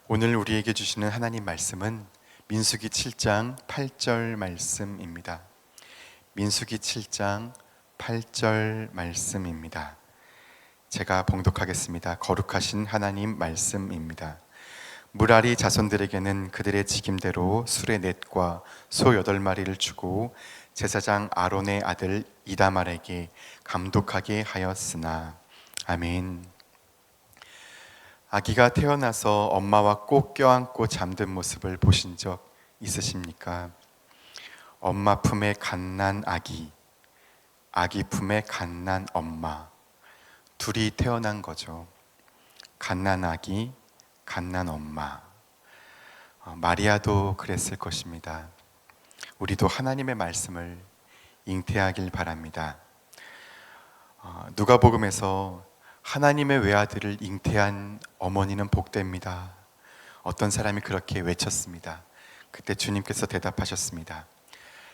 오늘 우리에게 주시는 하나님 말씀은 민수기 7장 8절 말씀입니다. 민수기 7장 8절 말씀입니다. 제가 봉독하겠습니다. 거룩하신 하나님 말씀입니다. 무라리 자손들에게는 그들의 직임대로 수레 넷과 소 8마리를 주고 제사장 아론의 아들 이다말에게 감독하게 하였으나. 아멘. 아기가 태어나서 엄마와 꼭 껴안고 잠든 모습을 보신 적 있으십니까? 엄마 품에 갓난 아기, 아기 품에 갓난 엄마, 둘이 태어난 거죠. 갓난 아기, 갓난 엄마. 마리아도 그랬을 것입니다. 우리도 하나님의 말씀을 잉태하길 바랍니다. 누가복음에서 하나님의 외아들을 잉태한 어머니는 복됩니다. 어떤 사람이 그렇게 외쳤습니다. 그때 주님께서 대답하셨습니다.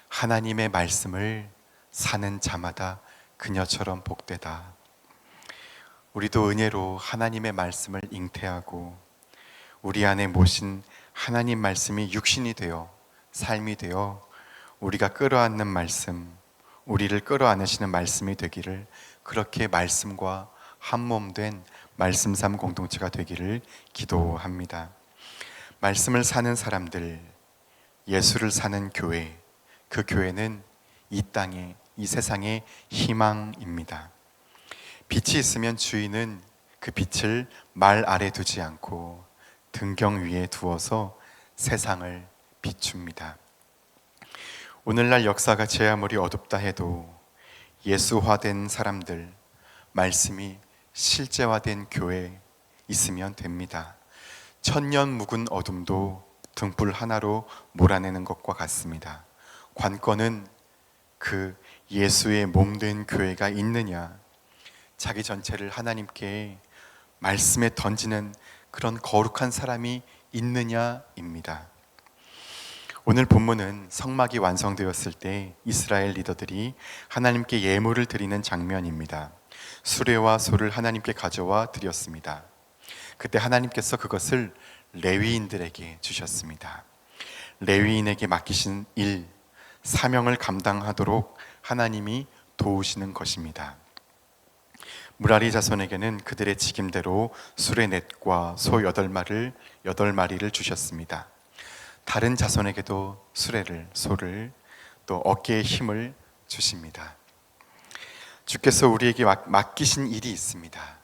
하나님의 말씀을 사는 자마다 그녀처럼 복되다. 우리도 은혜로 하나님의 말씀을 잉태하고 우리 안에 모신 하나님 말씀이 육신이 되어 삶이 되어 우리가 끌어안는 말씀, 우리를 끌어안으시는 말씀이 되기를, 그렇게 말씀과 한몸된 말씀삼 공동체가 되기를 기도합니다. 말씀을 사는 사람들, 예수를 사는 교회, 그 교회는 이 땅에, 이 세상의 희망입니다. 빛이 있으면 주인은 그 빛을 말 아래 두지 않고 등경 위에 두어서 세상을 비춥니다. 오늘날 역사가 제 아무리 어둡다 해도 예수화된 사람들, 말씀이 실제화된 교회 있으면 됩니다. 천년 묵은 어둠도 등불 하나로 몰아내는 것과 같습니다. 관건은 그 예수의 몸된 교회가 있느냐, 자기 전체를 하나님께 말씀에 던지는 그런 거룩한 사람이 있느냐입니다. 오늘 본문은 성막이 완성되었을 때 이스라엘 리더들이 하나님께 예물을 드리는 장면입니다. 수레와 소를 하나님께 가져와 드렸습니다. 그때 하나님께서 그것을 레위인들에게 주셨습니다. 레위인에게 맡기신 일, 사명을 감당하도록 하나님이 도우시는 것입니다. 무라리 자손에게는 그들의 직임대로 수레 넷과 소 8마리를 주셨습니다. 다른 자손에게도 수레를, 소를, 또 어깨에 힘을 주십니다. 주께서 우리에게 맡기신 일이 있습니다.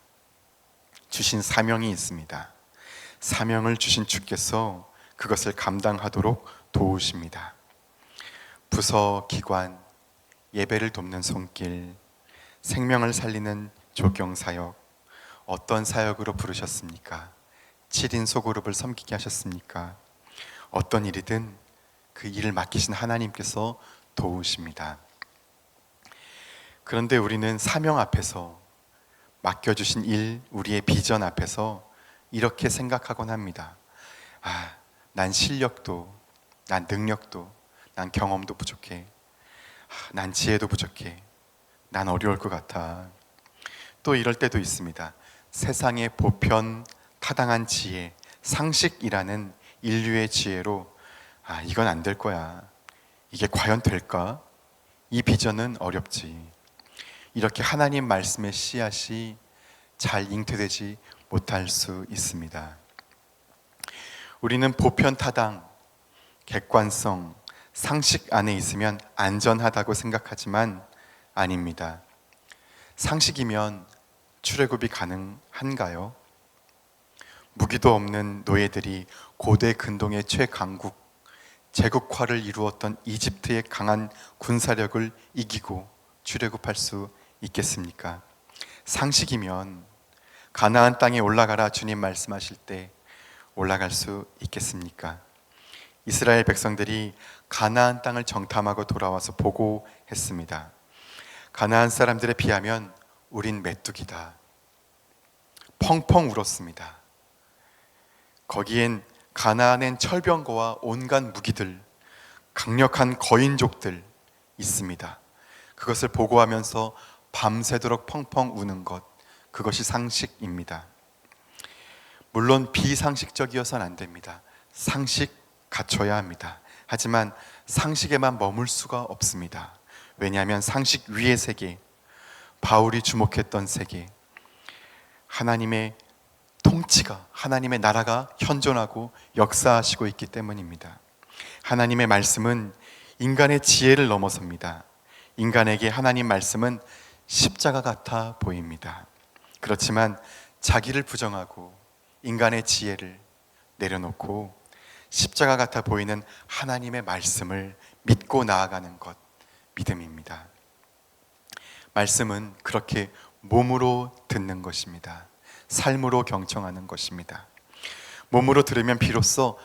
주신 사명이 있습니다. 사명을 주신 주께서 그것을 감당하도록 도우십니다. 부서, 기관, 예배를 돕는 손길, 생명을 살리는 조경사역, 어떤 사역으로 부르셨습니까? 7인 소그룹을 섬기게 하셨습니까? 어떤 일이든 그 일을 맡기신 하나님께서 도우십니다. 그런데 우리는 사명 앞에서, 맡겨주신 일, 우리의 비전 앞에서 이렇게 생각하곤 합니다. 난 실력도, 난 능력도, 난 경험도 부족해. 난 지혜도 부족해. 난 어려울 것 같아. 또 이럴 때도 있습니다. 세상의 보편 타당한 지혜, 상식이라는 인류의 지혜로 이건 안 될 거야. 이게 과연 될까? 이 비전은 어렵지. 이렇게 하나님 말씀의 씨앗이 잘 잉태되지 못할 수 있습니다. 우리는 보편타당, 객관성, 상식 안에 있으면 안전하다고 생각하지만 아닙니다. 상식이면 출애굽이 가능한가요? 무기도 없는 노예들이 고대 근동의 최강국, 제국화를 이루었던 이집트의 강한 군사력을 이기고 출애굽할 수 있겠습니까? 상식이면 가나안 땅에 올라가라 주님 말씀하실 때 올라갈 수 있겠습니까? 이스라엘 백성들이 가나안 땅을 정탐하고 돌아와서 보고했습니다. 가나안 사람들에 비하면 우린 메뚜기다. 펑펑 울었습니다. 거기엔 가나안엔 철병거와 온갖 무기들, 강력한 거인족들 있습니다. 그것을 보고하면서 밤새도록 펑펑 우는 것, 그것이 상식입니다. 물론 비상식적이어서는 안 됩니다. 상식 갖춰야 합니다. 하지만 상식에만 머물 수가 없습니다. 왜냐하면 상식 위의 세계, 바울이 주목했던 세계, 하나님의 통치가, 하나님의 나라가 현존하고 역사하시고 있기 때문입니다. 하나님의 말씀은 인간의 지혜를 넘어섭니다. 인간에게 하나님 말씀은 십자가 같아 보입니다. 그렇지만 자기를 부정하고 인간의 지혜를 내려놓고 십자가 같아 보이는 하나님의 말씀을 믿고 나아가는 것, 믿음입니다. 말씀은 그렇게 몸으로 듣는 것입니다. 삶으로 경청하는 것입니다. 몸으로 들으면 비로소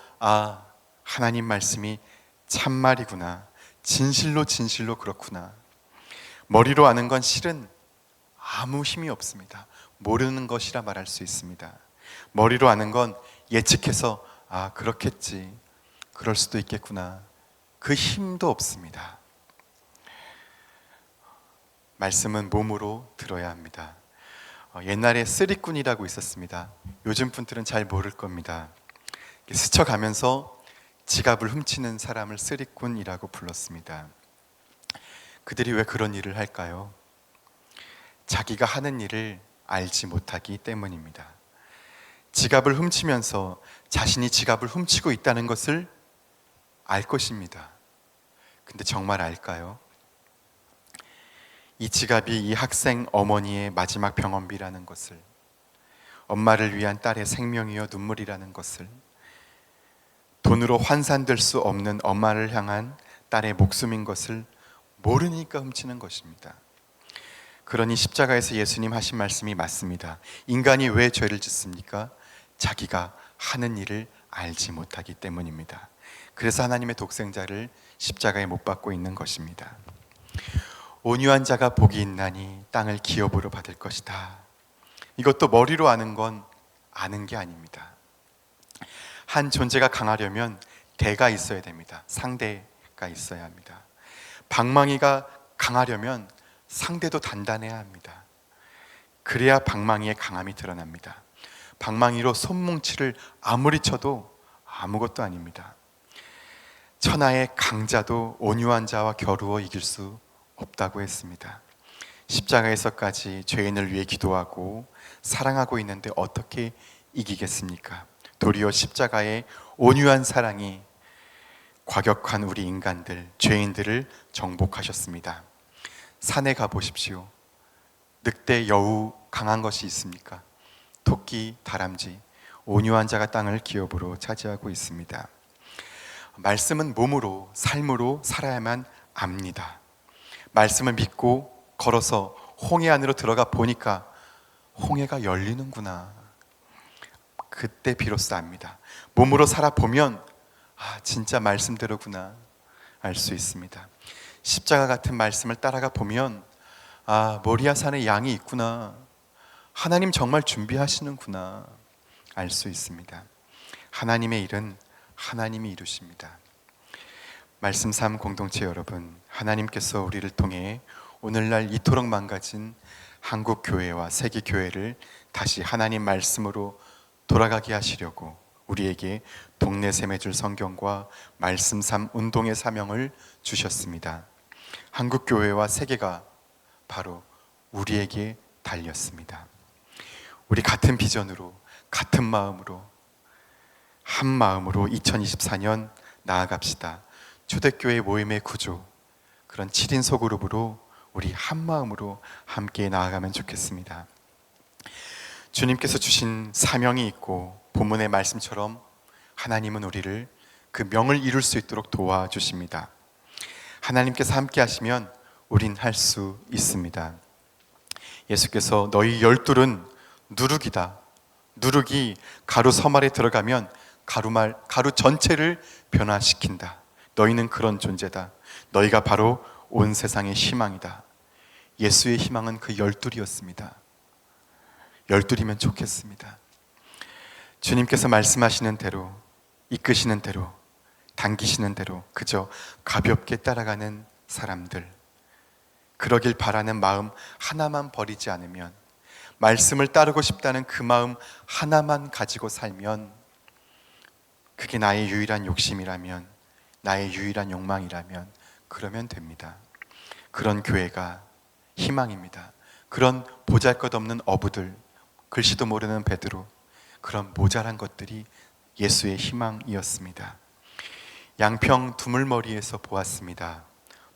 하나님 말씀이 참말이구나, 진실로 그렇구나. 머리로 아는 건 실은 아무 힘이 없습니다. 모르는 것이라 말할 수 있습니다. 머리로 아는 건 예측해서 그렇겠지, 그럴 수도 있겠구나, 그 힘도 없습니다. 말씀은 몸으로 들어야 합니다. 옛날에 쓰리꾼이라고 있었습니다. 요즘 분들은 잘 모를 겁니다. 스쳐가면서 지갑을 훔치는 사람을 쓰리꾼이라고 불렀습니다. 그들이 왜 그런 일을 할까요? 자기가 하는 일을 알지 못하기 때문입니다. 지갑을 훔치면서 자신이 지갑을 훔치고 있다는 것을 알 것입니다. 근데 정말 알까요? 이 지갑이 이 학생 어머니의 마지막 병원비라는 것을, 엄마를 위한 딸의 생명이요 눈물이라는 것을, 돈으로 환산될 수 없는 엄마를 향한 딸의 목숨인 것을 모르니까 훔치는 것입니다. 그러니 십자가에서 예수님 하신 말씀이 맞습니다. 인간이 왜 죄를 짓습니까? 자기가 하는 일을 알지 못하기 때문입니다. 그래서 하나님의 독생자를 십자가에 못 박고 있는 것입니다. 온유한 자가 복이 있나니 땅을 기업으로 받을 것이다. 이것도 머리로 아는 건 아는 게 아닙니다. 한 존재가 강하려면 대가 있어야 됩니다. 상대가 있어야 합니다. 방망이가 강하려면 상대도 단단해야 합니다. 그래야 방망이의 강함이 드러납니다. 방망이로 손뭉치를 아무리 쳐도 아무것도 아닙니다. 천하의 강자도 온유한 자와 겨루어 이길 수 없다고 했습니다. 십자가에서까지 죄인을 위해 기도하고 사랑하고 있는데 어떻게 이기겠습니까? 도리어 십자가의 온유한 사랑이 과격한 우리 인간들, 죄인들을 정복하셨습니다. 산에 가보십시오. 늑대, 여우 강한 것이 있습니까? 토끼, 다람쥐, 온유한 자가 땅을 기업으로 차지하고 있습니다. 말씀은 몸으로, 삶으로 살아야만 압니다. 말씀을 믿고 걸어서 홍해 안으로 들어가 보니까 홍해가 열리는구나. 그때 비로소 압니다. 몸으로 살아보면 진짜 말씀대로구나 알 수 있습니다. 십자가 같은 말씀을 따라가 보면 모리아산에 양이 있구나, 하나님 정말 준비하시는구나 알 수 있습니다. 하나님의 일은 하나님이 이루십니다. 말씀 삶 공동체 여러분, 하나님께서 우리를 통해 오늘날 이토록 망가진 한국 교회와 세계 교회를 다시 하나님 말씀으로 돌아가게 하시려고 우리에게 동네 샘해줄 성경과 말씀 삶 운동의 사명을 주셨습니다. 한국 교회와 세계가 바로 우리에게 달렸습니다. 우리 같은 비전으로, 같은 마음으로, 한 마음으로 2024년 나아갑시다. 초대교회 모임의 구조, 그런 7인 소그룹으로 우리 한 마음으로 함께 나아가면 좋겠습니다. 주님께서 주신 사명이 있고 본문의 말씀처럼 하나님은 우리를 그 명을 이룰 수 있도록 도와주십니다. 하나님께서 함께 하시면 우린 할 수 있습니다. 예수께서 너희 12은 누룩이다. 누룩이 가루 서말에 들어가면 가루 전체를 변화시킨다. 너희는 그런 존재다. 너희가 바로 온 세상의 희망이다. 예수의 희망은 그 12이었습니다. 12이면 좋겠습니다. 주님께서 말씀하시는 대로, 이끄시는 대로, 당기시는 대로 그저 가볍게 따라가는 사람들, 그러길 바라는 마음 하나만 버리지 않으면, 말씀을 따르고 싶다는 그 마음 하나만 가지고 살면, 그게 나의 유일한 욕심이라면, 나의 유일한 욕망이라면 그러면 됩니다. 그런 교회가 희망입니다. 그런 보잘것없는 어부들, 글씨도 모르는 베드로, 그런 모자란 것들이 예수의 희망이었습니다. 양평 두물머리에서 보았습니다.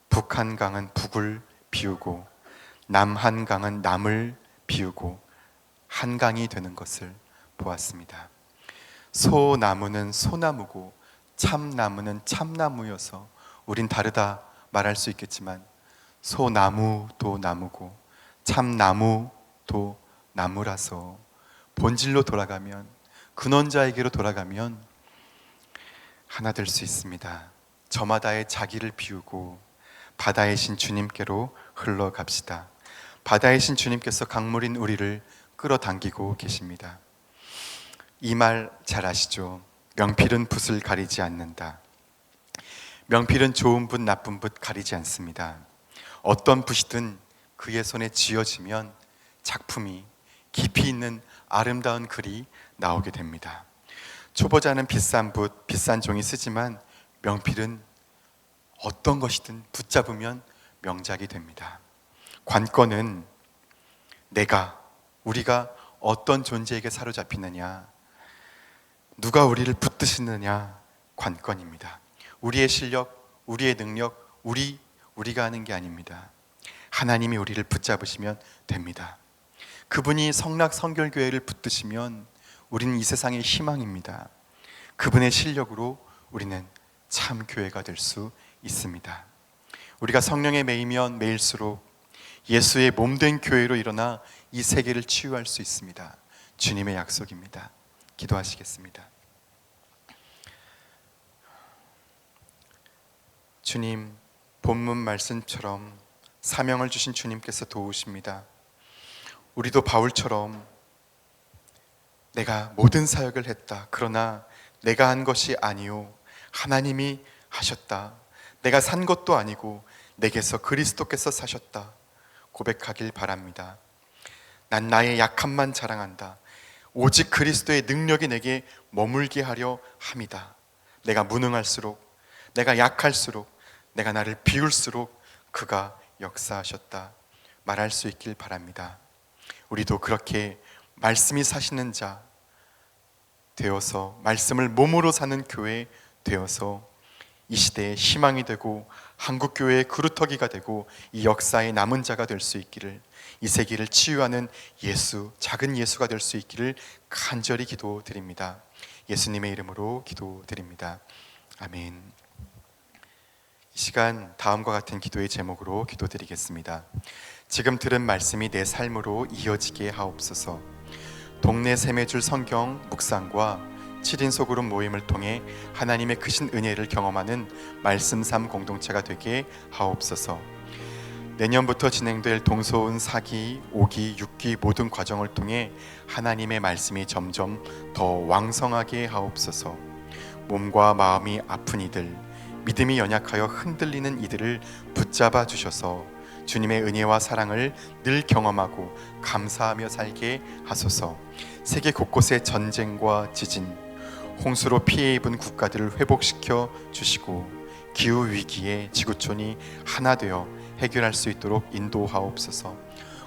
북한강은 북을 비우고 남한강은 남을 비우고 한강이 되는 것을 보았습니다. 소나무는 소나무고 참나무는 참나무여서 우린 다르다 말할 수 있겠지만, 소나무도 나무고 참나무도 나무라서 본질로 돌아가면, 근원자에게로 돌아가면 하나 될 수 있습니다. 저마다의 자기를 비우고 바다의 신 주님께로 흘러갑시다. 바다의 신 주님께서 강물인 우리를 끌어당기고 계십니다. 이 말 잘 아시죠? 명필은 붓을 가리지 않는다. 명필은 좋은 붓, 나쁜 붓 가리지 않습니다. 어떤 붓이든 그의 손에 쥐어지면 작품이, 깊이 있는 아름다운 글이 나오게 됩니다. 초보자는 비싼 붓, 비싼 종이 쓰지만 명필은 어떤 것이든 붙잡으면 명작이 됩니다. 관건은 우리가 어떤 존재에게 사로잡히느냐, 누가 우리를 붙드시느냐, 관건입니다. 우리의 실력, 우리의 능력, 우리가 하는 게 아닙니다. 하나님이 우리를 붙잡으시면 됩니다. 그분이 성락 성결교회를 붙드시면 우리는 이 세상의 희망입니다. 그분의 실력으로 우리는 참 교회가 될 수 있습니다. 우리가 성령에 매이면 매일수록 예수의 몸된 교회로 일어나 이 세계를 치유할 수 있습니다. 주님의 약속입니다. 기도하시겠습니다. 주님, 본문 말씀처럼 사명을 주신 주님께서 도우십니다. 우리도 바울처럼 내가 모든 사역을 했다, 그러나 내가 한 것이 아니요 하나님이 하셨다, 내가 산 것도 아니고 내게서 그리스도께서 사셨다 고백하길 바랍니다. 난 나의 약함만 자랑한다. 오직 그리스도의 능력이 내게 머물게 하려 함이다. 내가 무능할수록, 내가 약할수록, 내가 나를 비울수록 그가 역사하셨다 말할 수 있길 바랍니다. 우리도 그렇게 말씀이 사시는 자 되어서, 말씀을 몸으로 사는 교회 되어서 이 시대의 희망이 되고 한국교회의 그루터기가 되고 이 역사의 남은 자가 될 수 있기를, 이 세계를 치유하는 예수, 작은 예수가 될 수 있기를 간절히 기도드립니다. 예수님의 이름으로 기도드립니다. 아멘. 이 시간 다음과 같은 기도의 제목으로 기도드리겠습니다. 지금 들은 말씀이 내 삶으로 이어지게 하옵소서. 동네 세매줄 성경 묵상과 7인 소그룹 모임을 통해 하나님의 크신 은혜를 경험하는 말씀 삶 공동체가 되게 하옵소서. 내년부터 진행될 동서운 4기, 5기, 6기 모든 과정을 통해 하나님의 말씀이 점점 더 왕성하게 하옵소서. 몸과 마음이 아픈 이들, 믿음이 연약하여 흔들리는 이들을 붙잡아 주셔서 주님의 은혜와 사랑을 늘 경험하고 감사하며 살게 하소서. 세계 곳곳의 전쟁과 지진, 홍수로 피해 입은 국가들을 회복시켜 주시고 기후위기에 지구촌이 하나 되어 해결할 수 있도록 인도하옵소서.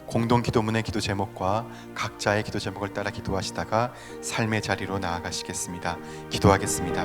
공동 기도문의 기도 제목과 각자의 기도 제목을 따라 기도하시다가 삶의 자리로 나아가시겠습니다. 기도하겠습니다.